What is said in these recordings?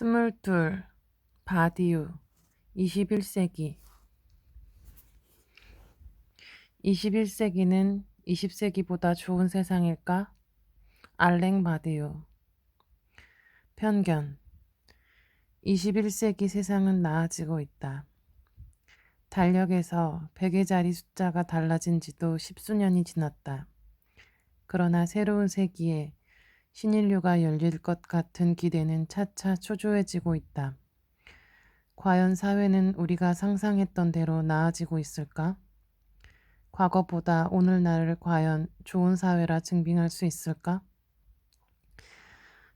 22. 바디우 21세기 21세기는 20세기보다 좋은 세상일까? 알랭 바디우 편견 21세기 세상은 나아지고 있다. 달력에서 베개 자리 숫자가 달라진 지도 10수년이 지났다. 그러나 새로운 세기에 신인류가 열릴 것 같은 기대는 차차 초조해지고 있다. 과연 사회는 우리가 상상했던 대로 나아지고 있을까? 과거보다 오늘날을 과연 좋은 사회라 증빙할 수 있을까?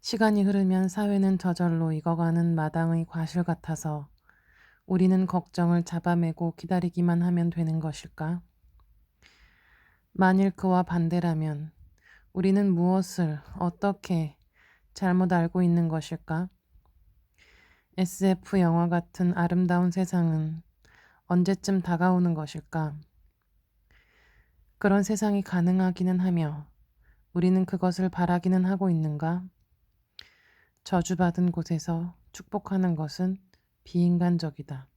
시간이 흐르면 사회는 저절로 익어가는 마당의 과실 같아서 우리는 걱정을 잡아매고 기다리기만 하면 되는 것일까? 만일 그와 반대라면 우리는 무엇을 어떻게 잘못 알고 있는 것일까? SF 영화 같은 아름다운 세상은 언제쯤 다가오는 것일까? 그런 세상이 가능하기는 하며 우리는 그것을 바라기는 하고 있는가? 저주받은 곳에서 축복하는 것은 비인간적이다.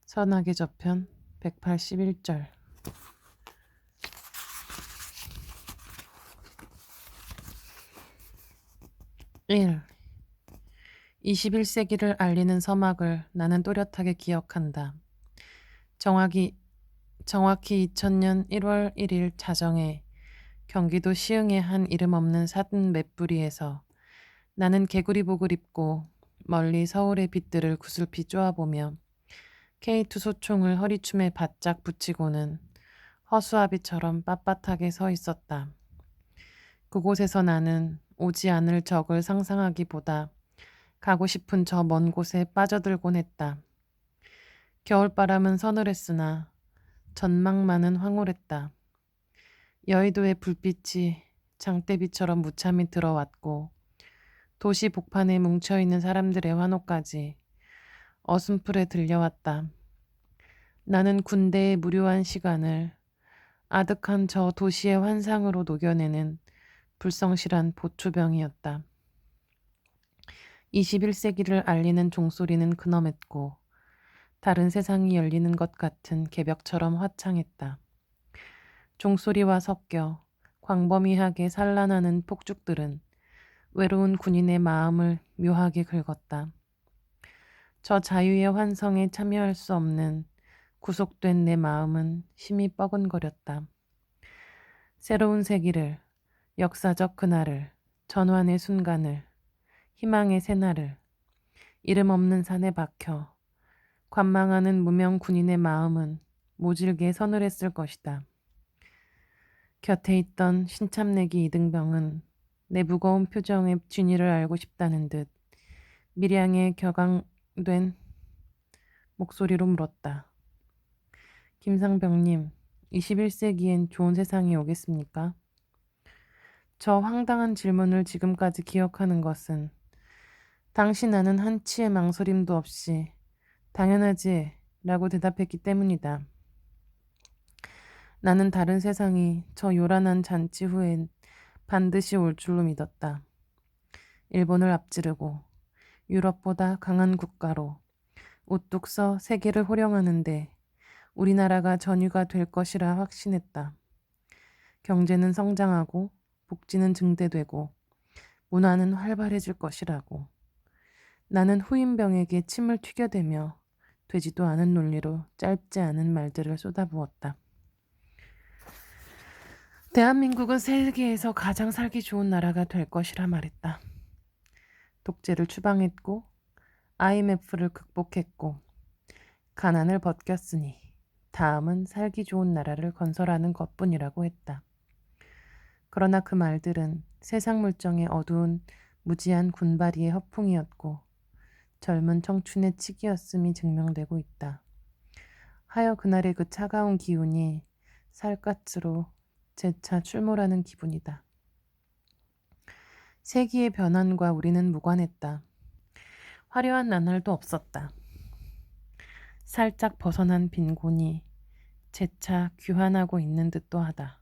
선악의 저편 181절 1. 21세기를 알리는 서막을 나는 또렷하게 기억한다. 정확히 2000년 1월 1일 자정에 경기도 시흥의 한 이름 없는 산 맷부리에서 나는 개구리복을 입고 멀리 서울의 빛들을 구슬피 쪼아보며 K2 소총을 허리춤에 바짝 붙이고는 허수아비처럼 빳빳하게 서 있었다. 그곳에서 나는 오지 않을 적을 상상하기보다 가고 싶은 저 먼 곳에 빠져들곤 했다. 겨울바람은 서늘했으나 전망만은 황홀했다. 여의도의 불빛이 장대비처럼 무참히 들어왔고 도시 복판에 뭉쳐있는 사람들의 환호까지 어슴풀에 들려왔다. 나는 군대의 무료한 시간을 아득한 저 도시의 환상으로 녹여내는 불성실한 보초병이었다. 21세기를 알리는 종소리는 근엄했고 다른 세상이 열리는 것 같은 개벽처럼 화창했다. 종소리와 섞여 광범위하게 산란하는 폭죽들은 외로운 군인의 마음을 묘하게 긁었다. 저 자유의 환성에 참여할 수 없는 구속된 내 마음은 심히 뻐근거렸다. 새로운 세기를, 역사적 그날을, 전환의 순간을, 희망의 새날을 이름 없는 산에 박혀 관망하는 무명 군인의 마음은 모질게 서늘했을 것이다. 곁에 있던 신참내기 이등병은 내 무거운 표정의 진위를 알고 싶다는 듯 밀양에 격앙된 목소리로 물었다. 김상병님, 21세기엔 좋은 세상이 오겠습니까? 저 황당한 질문을 지금까지 기억하는 것은 당시 나는 한치의 망설임도 없이 당연하지 라고 대답했기 때문이다. 나는 다른 세상이 저 요란한 잔치 후엔 반드시 올 줄로 믿었다. 일본을 앞지르고 유럽보다 강한 국가로 우뚝 서 세계를 호령하는데 우리나라가 전유가 될 것이라 확신했다. 경제는 성장하고 복지는 증대되고 문화는 활발해질 것이라고. 나는 후임병에게 침을 튀겨대며 되지도 않은 논리로 짧지 않은 말들을 쏟아부었다. 대한민국은 세계에서 가장 살기 좋은 나라가 될 것이라 말했다. 독재를 추방했고 IMF를 극복했고 가난을 벗겼으니 다음은 살기 좋은 나라를 건설하는 것뿐이라고 했다. 그러나 그 말들은 세상 물정의 어두운 무지한 군바리의 허풍이었고 젊은 청춘의 치기였음이 증명되고 있다. 하여 그날의 그 차가운 기운이 살갗으로 재차 출몰하는 기분이다. 세기의 변환과 우리는 무관했다. 화려한 나날도 없었다. 살짝 벗어난 빈곤이 재차 귀환하고 있는 듯도 하다.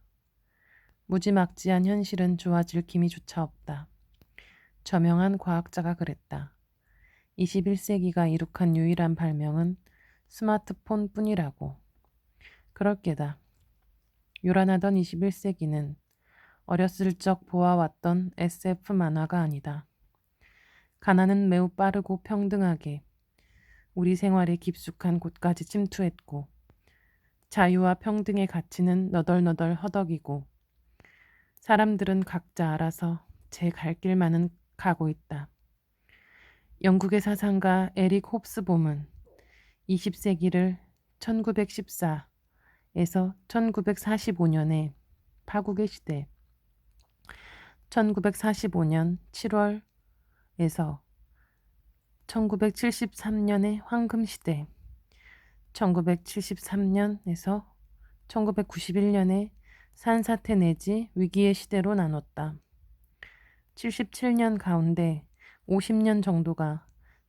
무지막지한 현실은 좋아질 기미조차 없다. 저명한 과학자가 그랬다. 21세기가 이룩한 유일한 발명은 스마트폰 뿐이라고. 그럴 게다. 요란하던 21세기는 어렸을 적 보아왔던 SF 만화가 아니다. 가난은 매우 빠르고 평등하게 우리 생활에 깊숙한 곳까지 침투했고 자유와 평등의 가치는 너덜너덜 허덕이고 사람들은 각자 알아서 제 갈 길만은 가고 있다. 영국의 사상가 에릭 홉스봄은 20세기를 1914에서 1945년의 파국의 시대, 1945년 7월에서 1973년의 황금 시대, 1973년에서 1991년의 산사태 내지 위기의 시대로 나눴다. 77년 가운데 50년 정도가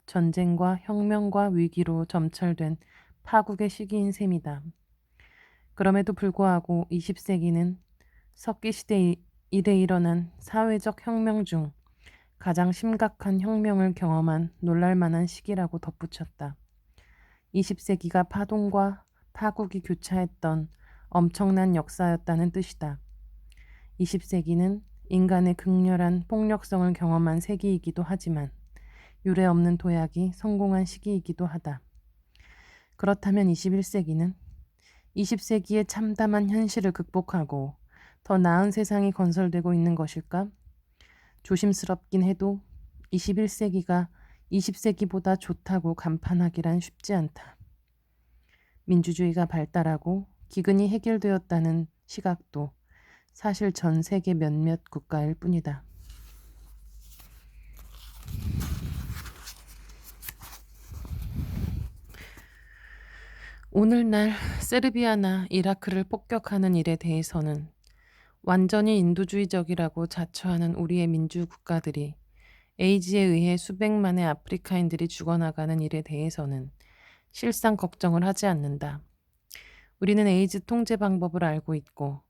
전쟁과 혁명과 위기로 점철된 파국의 시기인 셈이다. 그럼에도 불구하고 20세기는 석기시대 이래 일어난 사회적 혁명 중 가장 심각한 혁명을 경험한 놀랄만한 시기라고 덧붙였다. 20세기가 파동과 파국이 교차했던 엄청난 역사였다는 뜻이다. 20세기는 인간의 극렬한 폭력성을 경험한 세기이기도 하지만 유례없는 도약이 성공한 시기이기도 하다. 그렇다면 21세기는 20세기의 참담한 현실을 극복하고 더 나은 세상이 건설되고 있는 것일까? 조심스럽긴 해도 21세기가 20세기보다 좋다고 간판하기란 쉽지 않다. 민주주의가 발달하고 기근이 해결되었다는 시각도 사실 전 세계 몇몇 국가일 뿐이다. 오늘날 세르비아나 이라크를 폭격하는 일에 대해서는 완전히 인도주의적이라고 자처하는 우리의 민주국가들이 에이즈에 의해 수백만의 아프리카인들이 죽어나가는 일에 대해서는 실상 걱정을 하지 않는다. 우리는 에이즈 통제 방법을 알고 있고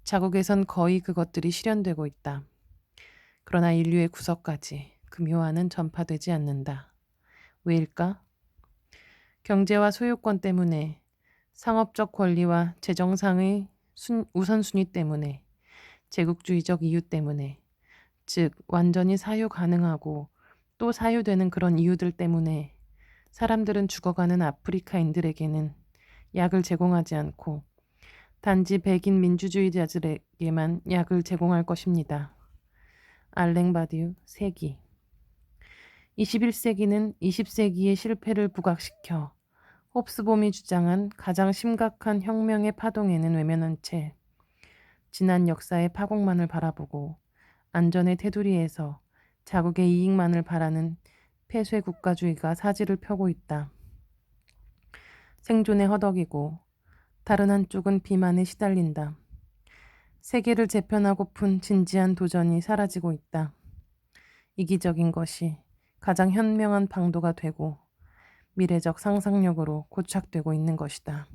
자국에선 거의 그것들이 실현되고 있다. 그러나 인류의 구석까지 그 묘안은 전파되지 않는다. 왜일까? 경제와 소유권 때문에, 상업적 권리와 재정상의 우선순위 때문에, 제국주의적 이유 때문에, 즉 완전히 사유 가능하고 또 사유되는 그런 이유들 때문에 사람들은 죽어가는 아프리카인들에게는 약을 제공하지 않고 단지 백인 민주주의자들에게만 약을 제공할 것입니다. 알랭 바디우 세기 21세기는 20세기의 실패를 부각시켜 홉스봄이 주장한 가장 심각한 혁명의 파동에는 외면한 채 지난 역사의 파국만을 바라보고 안전의 테두리에서 자국의 이익만을 바라는 폐쇄 국가주의가 사지를 펴고 있다. 생존에 허덕이고 다른 한쪽은 비만에 시달린다. 세계를 재편하고픈 진지한 도전이 사라지고 있다. 이기적인 것이 가장 현명한 방도가 되고 미래적 상상력으로 고착되고 있는 것이다.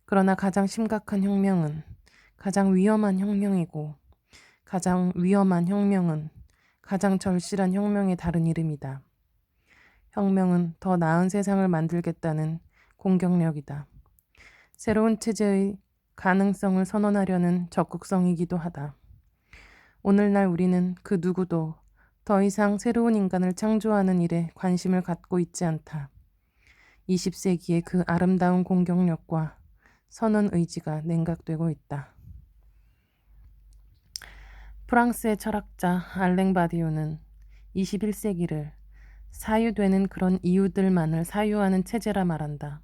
그러나 가장 심각한 혁명은 가장 위험한 혁명이고 가장 위험한 혁명은 가장 절실한 혁명의 다른 이름이다. 혁명은 더 나은 세상을 만들겠다는 공격력이다. 새로운 체제의 가능성을 선언하려는 적극성이기도 하다. 오늘날 우리는 그 누구도 더 이상 새로운 인간을 창조하는 일에 관심을 갖고 있지 않다. 20세기의 그 아름다운 공격력과 선언 의지가 냉각되고 있다. 프랑스의 철학자 알랭 바디오는 21세기를 사유되는 그런 이유들만을 사유하는 체제라 말한다.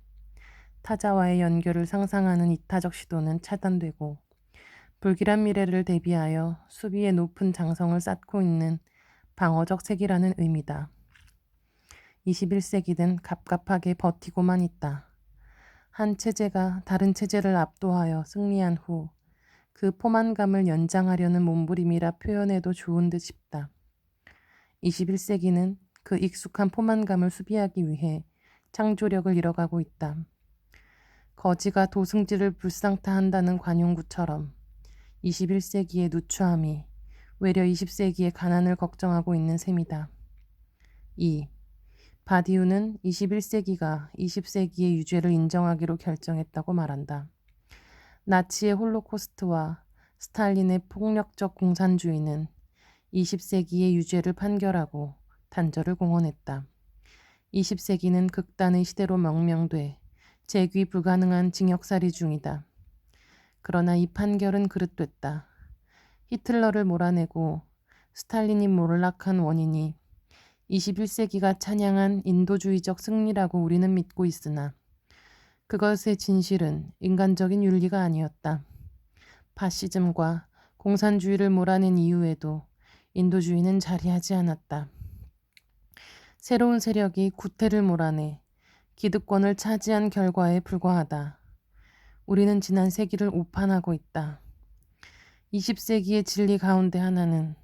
타자와의 연결을 상상하는 이타적 시도는 차단되고 불길한 미래를 대비하여 수비의 높은 장성을 쌓고 있는 방어적 세기라는 의미다. 21세기는 갑갑하게 버티고만 있다. 한 체제가 다른 체제를 압도하여 승리한 후 그 포만감을 연장하려는 몸부림이라 표현해도 좋은 듯 싶다. 21세기는 그 익숙한 포만감을 수비하기 위해 창조력을 잃어가고 있다. 거지가 도승지를 불상타한다는 관용구처럼 21세기의 누추함이 외려 20세기의 가난을 걱정하고 있는 셈이다. 2. 바디우는 21세기가 20세기의 유죄를 인정하기로 결정했다고 말한다. 나치의 홀로코스트와 스탈린의 폭력적 공산주의는 20세기의 유죄를 판결하고 단절을 공언했다. 20세기는 극단의 시대로 명명돼 재귀 불가능한 징역살이 중이다. 그러나 이 판결은 그릇됐다. 히틀러를 몰아내고 스탈린이 몰락한 원인이 21세기가 찬양한 인도주의적 승리라고 우리는 믿고 있으나 그것의 진실은 인간적인 윤리가 아니었다. 파시즘과 공산주의를 몰아낸 이후에도 인도주의는 자리하지 않았다. 새로운 세력이 구태를 몰아내 기득권을 차지한 결과에 불과하다. 우리는 지난 세기를 오판하고 있다. 20세기의 진리 가운데 하나는